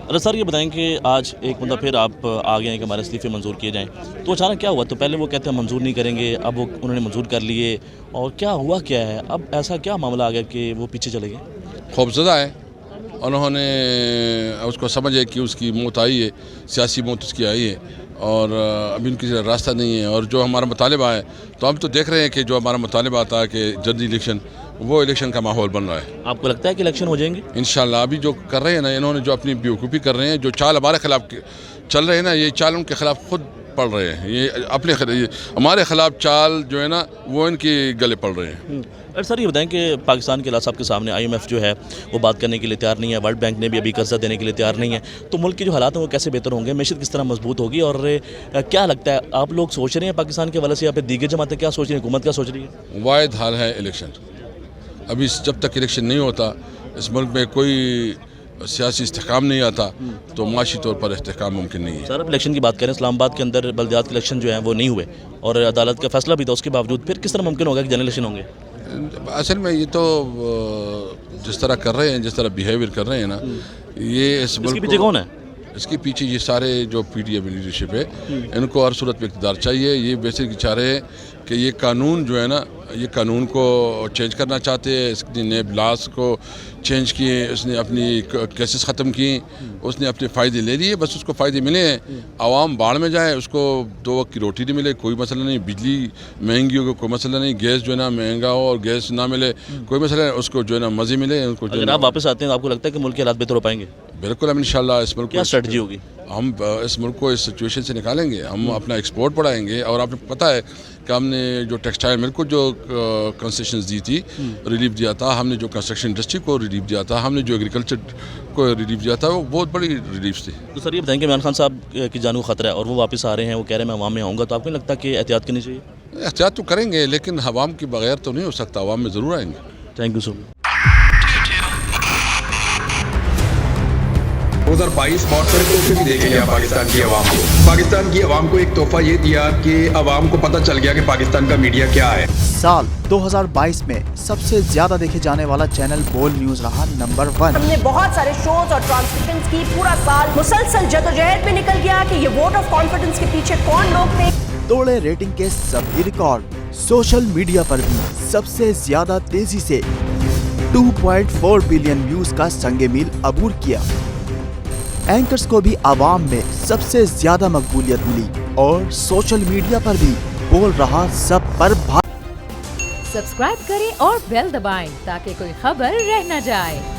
अरे सर, ये बताएं कि आज एक मतलब फिर आप आ गए हैं कि हमारे इस्तीफे मंजूर किए जाएं, तो अचानक क्या हुआ? तो पहले वो कहते हैं मंजूर नहीं करेंगे, अब वो उन्होंने मंजूर कर लिए, और क्या हुआ क्या है? अब ऐसा क्या मामला आ गया कि वो पीछे चले गए? खौफजदा है। उन्होंने उसको समझे कि उसकी मौत आई है, सियासी मौत उसकी आई है और अभी उनकी रास्ता नहीं है। और जो हमारा मुतालिबा है, तो हम तो देख रहे हैं कि जो हमारा मुतालिबा था कि जल्दी इलेक्शन, वो इलेक्शन का माहौल बन रहा है। आपको लगता है कि इलेक्शन हो जाएंगे? इंशाल्लाह। अभी जो कर रहे हैं ना, इन्होंने जो अपनी बेवकूफ़ी कर रहे हैं, जो चाल हमारे खिलाफ चल रहे हैं ना, ये चाल उनके खिलाफ खुद पड़ रहे हैं। ये हमारे खिलाफ चाल जो है ना, वो इनके गले पड़ रहे हैं। अरे सर, ये बताएं कि पाकिस्तान के लासाब के सामने IMF जो है वो बात करने के लिए तैयार नहीं है, वर्ल्ड बैंक ने भी अभी कर्जा देने के लिए तैयार नहीं है, तो मुल्क के जो हालात हैं वो कैसे बेहतर होंगे, मैशत किस तरह मजबूत होगी? और क्या लगता है, आप लोग सोच रहे हैं पाकिस्तान के वाले से, या फिर दीगर जमातें क्या सोच रही हैं, हुकूमत क्या सोच रही है? वाहिद हाल है इलेक्शन। अभी जब तक इलेक्शन नहीं होता, इस मुल्क में कोई सियासी इस्तेहकाम नहीं आता, तो माशी तौर पर इस्तेहकाम मुमकिन नहीं है। सर, अब इलेक्शन की बात करें, इस्लामाबाद के अंदर बल्दियात के इलेक्शन जो है वो नहीं हुए और अदालत का फैसला भी था, उसके बावजूद फिर किस तरह मुमकिन होगा कि जनरल इलेक्शन होंगे? असल में ये तो जिस तरह कर रहे हैं, जिस तरह बिहेवियर कर रहे हैं ना, ये इस मुल्क इसके पीछे कौन है? इसके पीछे ये सारे जो PDM लीडरशिप है, इनको हर सूरत में इक़्तिदार चाहिए। ये बेसिकली चाह रहे हैं कि ये कानून जो है ना, ये कानून को चेंज करना चाहते हैं। इसने नेब लॉज को चेंज किए, उसने अपनी केसेस ख़त्म किए, उसने अपने फ़ायदे ले लिए, बस उसको फ़ायदे मिले हैं। आवाम बाढ़ में जाए, उसको 2 वक्त की रोटी नहीं मिले, कोई मसला नहीं। बिजली महंगी हो, कोई मसला नहीं। गैस जो है ना महंगा हो और गैस ना मिले, कोई मसला नहीं। उसको जो है ना मज़े मिले उनको। अगर आप वापस आते हैं तो आपको लगता है कि मुल्क के हालात बेहतर हो पाएंगे? बिल्कुल, हम इंशाल्लाह इस मुल्क क्या स्ट्रेटजी होगी? हम इस मुल्क को इस सिचुएशन से निकालेंगे। हम अपना एक्सपोर्ट बढ़ाएंगे। और आपको पता है कि हमने जो टेक्सटाइल मिल को जो कंसेशंस दी थी, रिलीफ दिया था, हमने जो कंस्ट्रक्शन इंडस्ट्री को रिलीफ दिया था, हमने जो एग्रीकल्चर को रिलीफ दिया था, वो बहुत बड़ी रिलीफ थी। तो सर, ये बताएं कि इमरान खान साहब की जान को ख़तरा है और वो वापस आ रहे हैं, वो कह रहे हैं मैं अवाम में आऊँगा, तो आपको नहीं लगता कि एहतियात करनी चाहिए? एहतियात तो करेंगे, लेकिन अवाम के बगैर तो नहीं हो सकता। अवाम में ज़रूर आएंगे। Thank you so much. 2022 बहुत सारे तोहफे भी देखे गया पाकिस्तान की आवाम को। पाकिस्तान की आवाम को एक तोहफा ये दिया कि आवाम को पता चल गया कि पाकिस्तान का मीडिया क्या है। साल 2022 में सबसे ज्यादा देखे जाने वाला चैनल बोल न्यूज रहा नंबर 1। हमने बहुत सारे शोज और ट्रांसमिशंस की, पूरा साल मुसलसल जदोजहद में निकल गया कि ये वोट ऑफ कॉन्फिडेंस के पीछे कौन लोग थे। तोड़े रेटिंग के सभी रिकॉर्ड। सोशल मीडिया पर भी सबसे ज्यादा तेजी से 2.4 बिलियन व्यूज का संगे मील अबूर किया। एंकर्स को भी आवाम में सबसे ज्यादा मकबूलियत मिली और सोशल मीडिया पर भी बोल रहा सब पर सब्सक्राइब करें और बेल दबाएं ताकि कोई खबर रह न जाए।